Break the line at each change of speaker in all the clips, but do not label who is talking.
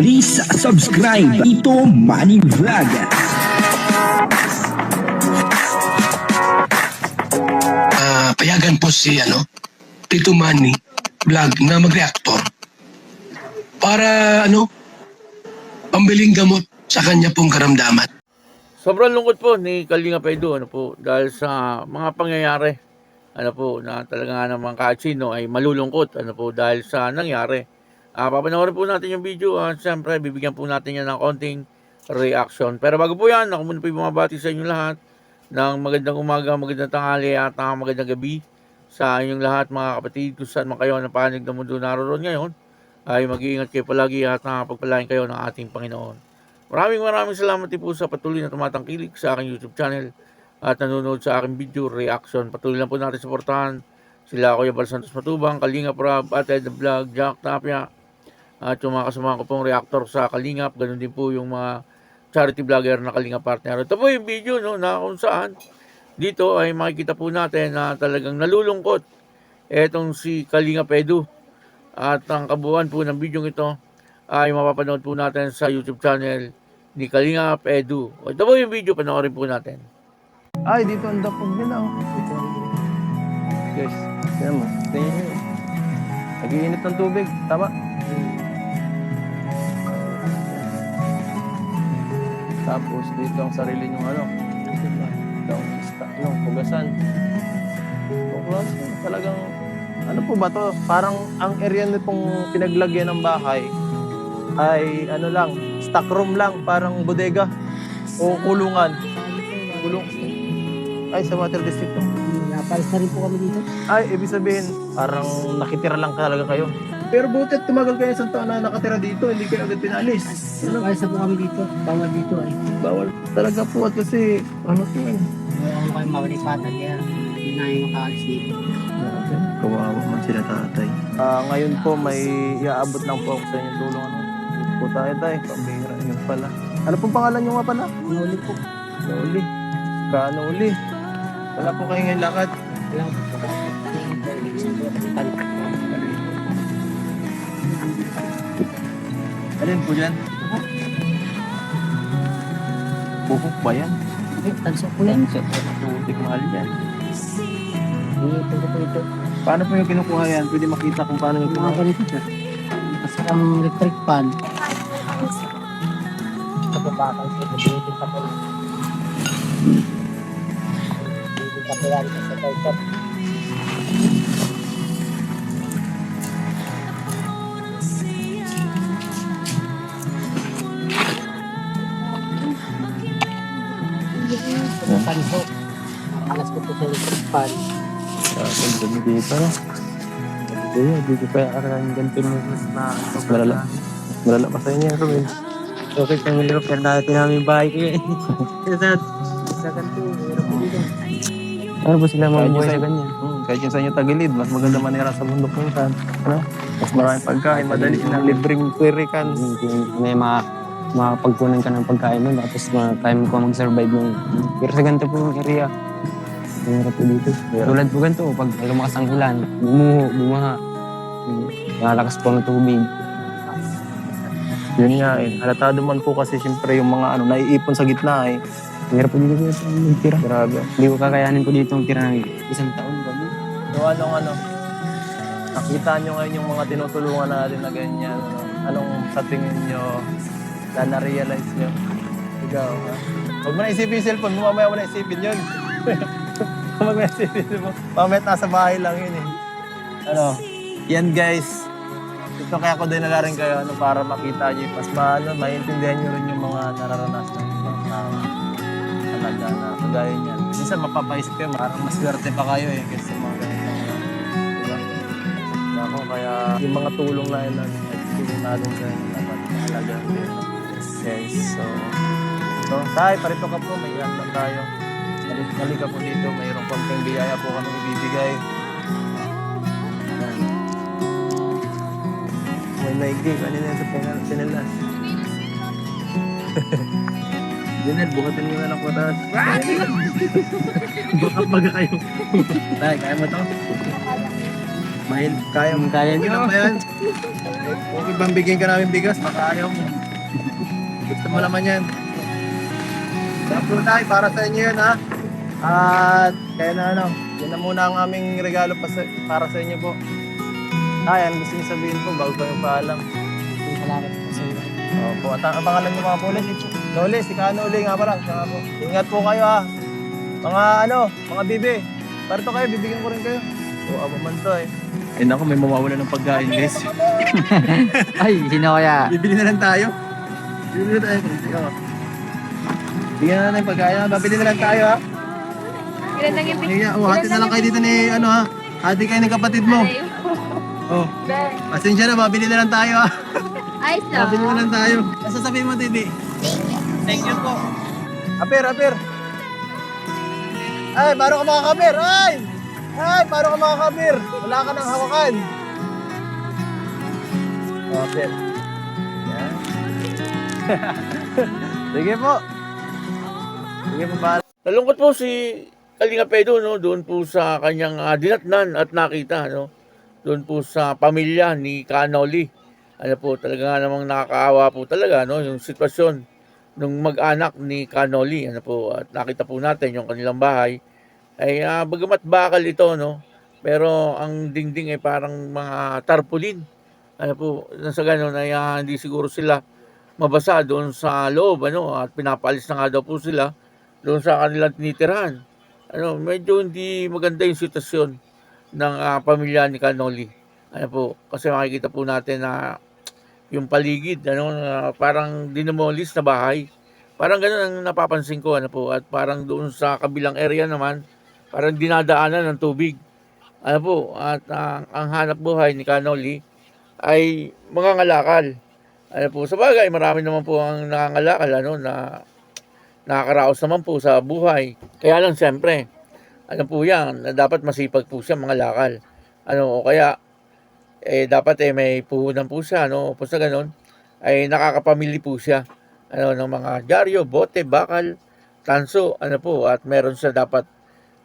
Please subscribe Tito Manny Vlog.
Payagan po si Tito Manny Vlog na mag-reactor para pambiling gamot sa kanya pong karamdaman.
Sobrang lungkot po ni Kalinga Pedro dahil sa mga pangyayari na talaga naman kahit sino ay malulungkot dahil sa nangyari. Papanoorin po natin yung video at siyempre bibigyan po natin yan ng konting reaction. Pero bago po yan, ako muna po yung bumabati sa inyo lahat ng magandang umaga, magandang tanghali at magandang gabi sa inyong lahat mga kapatid kung saan man kayo ng panig ng mundo naroon ngayon. Ay mag-iingat kayo palagi at pagpalain kayo ng ating Panginoon. Maraming salamat din po sa patuloy na tumatangkilik sa aking YouTube channel at nanonood sa aking video reaction. Patuloy lang po natin suportahan sila Kuya Bal Santos Matubang, Kalinga Prab, at Ed Vlog, Jack Tapia at yung mga kasama ko pong reactor sa Kalingap. Ganun din po yung mga charity vlogger na Kalinga partner. Ito po yung video na kung saan dito ay makikita po natin na talagang nalulungkot etong si Kalinga Pedro. At ang kabuuan po ng video ito ay mapapanood po natin sa YouTube channel ni Kalinga Pedro. Ito po yung video, panoorin po natin.
Ay, dito ang dapog din ako. Guys, tingnan mo. Tingnan nyo. Nag-iinit ng tubig. Tama? Tapos dito ang sarili nyo pugasan. Talagang, ano po ba to? Parang ang area nitong pinaglagyan ng bahay ay stock room lang, parang bodega o kulungan. Ay, sa water district to.
Napalis na rin po kami dito.
Ay, ibig sabihin, parang nakitira lang talaga kayo. Pero buti tumagal kayo isang taon na nakatira dito, hindi kayo agad pinalis.
Napalis na po kami dito. Bawal dito ay.
Bawal talaga po at kasi,
Wala ko kayo mawalipatan kaya hindi na yung makaalis dito.
Kawawa man sila tatay. Ngayon po may iaabot lang po ako sa inyong tulong. Dito po tayo pambihira yun pala. Ano pong pangalan nyo nga pala?
Nauli po.
Nauli. Kaano uli? Wala po kayo ngayon lakad.
Wala ko po.
Alin po dyan? Bukok ba yan?
Ay, tanso po yan.
Tutik mahal yan.
Ito po ito.
Paano po yung kinukuha yan? Pwede makita kung paano yung
Mga
kinukuha.
ganito po. Kasi ang electric fan. Ito po bakal po. Dito pa po. Dito pa po yan sa toilet. Tanso. Alas ko po sa electric fan.
Dito, dito. Dito pa yung aralang ganito mo na malala. Malala pa sa inyo yan, Ruben.
Okay, family room. Pero natin namin bahay ko yun. Sa ganito, meron po dito.
Ano ba sila mabuhay sa ganyan? Kahit yung sa inyo tagilid, mas maganda manira sa bundok ng kan. Mas maraming pagkain, madali na libreng query kan.
May makapagkunan ka ng pagkain nun, tapos time ko mag-survive yung. Pero sa ganito po yung area, mahirap po dito. Tulad po ganito, pag lumakas ang ulan, bumaha, nalakas po ng tubig.
Yun nga halatado man po kasi siyempre yung mga naiipon sa gitna
Mahirap po dito po magtira.
Grabe.
Hindi ko kakayanin po dito magtira ng isang taon.
So nakita nyo ngayon yung mga tinutulungan natin na ganyan. Anong sa tingin nyo na na-realize nyo? Ikaw, ha? Huwag mo na isipin yung cellphone mo, mamaya mo na isipin yun. Huwag mo na isipin mo. Mamaya nasa bahay lang yun Yan guys. Ito kaya ko din nalaring kayo para makita nyo mas maintindihan nyo rin yung mga nararanasan ng tao. Talaga na kagaya niyan. Minsan mapapaisip kayo, parang mas swerte pa kayo kasi mga ganito. Diba? Ako kaya yung mga tulong na yun tulong natin kayo dapat mahalaga. Guys, so tayo, parito ka po, may ilan lang tayo. Halika po dito, mayroong konting biyaya po kami ibibigay. May maiging, kanina sa pinalas. Junel, buhatin mo na ng patas. Baka paga kayo. Dahil, kaya mo to? Kaya mo.
Kaya
Okay
nyo.
lang ba yan? Okay bang bigyan ka namin bigas? Baka ayaw mo. Gusto mo naman yan. Tapos tayo, para sa inyo yun ha. At kaya na ano, yan na muna ang aming regalo para sa inyo po. Kaya, ano gusto niyo sabihin po bago kayo paalam?
Salamat po sa iyo.
Opo, at ang pangalan niyo mga pulis? Lolis, si Kanuli nga pala. Siya nga po. Ingat po kayo ha. Mga bibi. Parito kayo, bibigyan ko rin kayo. O, abo man to eh. Eh naku, may mawawala ng pagkain guys.
Ay, sino kaya?
Bibili na lang tayo. Bibili na tayo. Bigyan na natin pagkain ha. Babili na lang tayo ha.
Ilan lang yung
Kaya, hati na lang kayo dito ni ano ha. Hati kayo ng kapatid mo. Oh, pasensya na, babili na lang tayo ha.
Ayos lang.
Babili na lang tayo. Ano sasabihin mo, Titi? Thank you po. Apir. Ay, paano ka makakapir? Ay, paano ka makakapir? Wala ka nang hawakan. Apir. Yan. Sige po. Sige po, ba?
Nalungkot po si Kalinga Pedro, no, doon po sa kanyang dinatnan at nakita, no, doon po sa pamilya ni Kanoli. Ano po, talaga nga namang nakakaawa po talaga, no, yung sitwasyon nung mag-anak ni Kanoli, ano po, at nakita po natin yung kanilang bahay, ay bagamat bakal ito, no, pero ang dingding ay parang mga tarpaulin, ano po, nasa gano'n ay hindi siguro sila mabasa doon sa loob, ano, at pinapalis na nga daw po sila doon sa kanilang tinitirahan. Ano, medyo hindi maganda yung sitwasyon ng pamilya ni Kanoli. Ano po, kasi makikita po natin na yung paligid, ano, na parang dinamolis na bahay. Parang gano'n ang napapansin ko, ano po, at parang doon sa kabilang area naman, parang dinadaanan ng tubig. Ano po, at ang hanap buhay ni Kanoli ay mga ngalakal. Ano po, sa bagay, marami naman po ang nangangalakal, ano, na nakakaraos naman po sa buhay. Kaya lang siyempre, ano po yan, na dapat masipag po siya mga lakal. Ano, o kaya, dapat may puhunan po siya, ano, po sa ganun, ay nakakapamili po siya, ano, ng mga dyaryo, bote, bakal, tanso, ano po, at meron siya dapat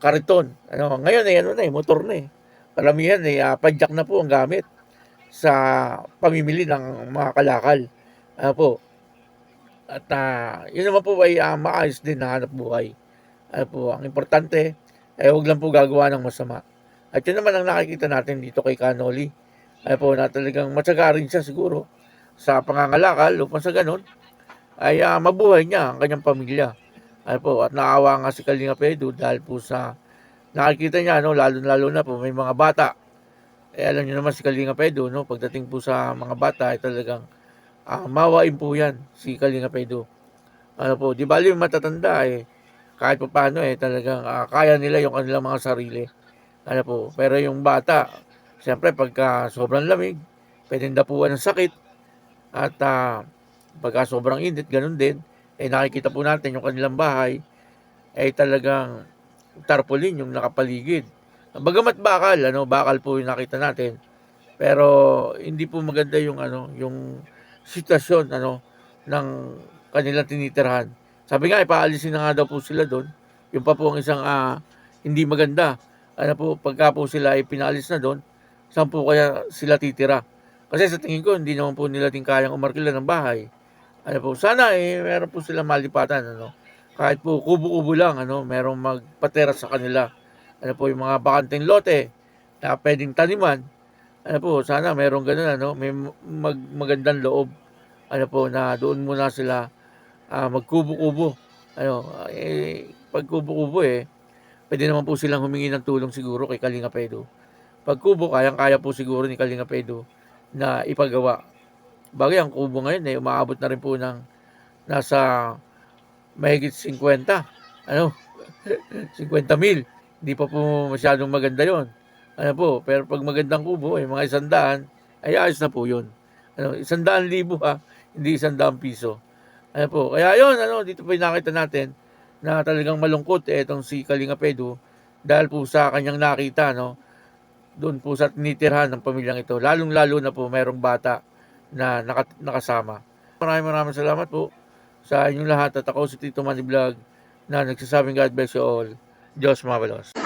kariton. Ano, ngayon ano na motor na Karamihan padyak na po ang gamit sa pamimili ng mga kalakal. Ano po, at yun naman po ay maayos din na hanap buhay. Ano po, ang importante ay huwag lang po gagawa ng masama. At yun naman ang nakikita natin dito kay Kanoli. Ano po, na talagang matyaga rin siya siguro sa pangangalakal upang sa ganun ay mabuhay niya ang kanyang pamilya. Ano po, at naawa nga si Kalinga Pedro dahil po sa nakikita niya, no, lalo na po may mga bata. Alam niyo naman si Kalinga Pedro, no, pagdating po sa mga bata ay talagang mawain po yan si Kalinga Pedro. Ano po, di bali matatanda kahit pa paano talagang kaya nila yung kanilang mga sarili. Ano po, pero yung bata, siyempre pagka sobrang lamig, pwedeng dapuan ng sakit. At pagka sobrang init, ganun din. Nakikita po natin yung kanilang bahay ay talagang tarpaulin yung nakapaligid. Bagamat bakal po yung nakita natin. Pero hindi po maganda yung yung sitwasyon ng kanilang tinitirhan. Sabi nga ipaalisin na nga daw po sila doon. Yung pa po ang isang hindi maganda. Ano po, pagka po sila ay pinaalis na doon, saan po kaya sila titira? Kasi sa tingin ko hindi naman po nila din kayang umarkila ng bahay. Ano po, sana meron po silang malipatan, kahit po kubo-kubo lang, merong magpatera sa kanila. Ano po, yung mga bakanteng lote na pwedeng taniman, ano po, sana merong ganun, may magandang loob. Ano po, na doon muna sila magkubo-kubo. Pag kubo-kubo pwede naman po silang humingi ng tulong siguro kay Kalinga Pedro. Pag kubo, kayang-kaya po siguro ni Kalinga Pedro na ipagawa. Bagay, ang kubo ngayon umaabot na rin po ng nasa mahigit 50. 50,000. Hindi pa po masyadong maganda yon. Ano po, pero pag magandang kubo, mga 100, ay ayos na po yun. 100,000 hindi 100 piso. Ano po, kaya yun, dito po nakita natin na talagang malungkot itong si Kalinga Pedro dahil po sa kanyang nakita, doon po sa tinitirhan ng pamilyang ito. Lalong-lalo na po mayroong bata na nakasama. Maraming salamat po sa inyong lahat at ako si Tito Manny Vlog na nagsasabing God bless you all. Diyos mabalos.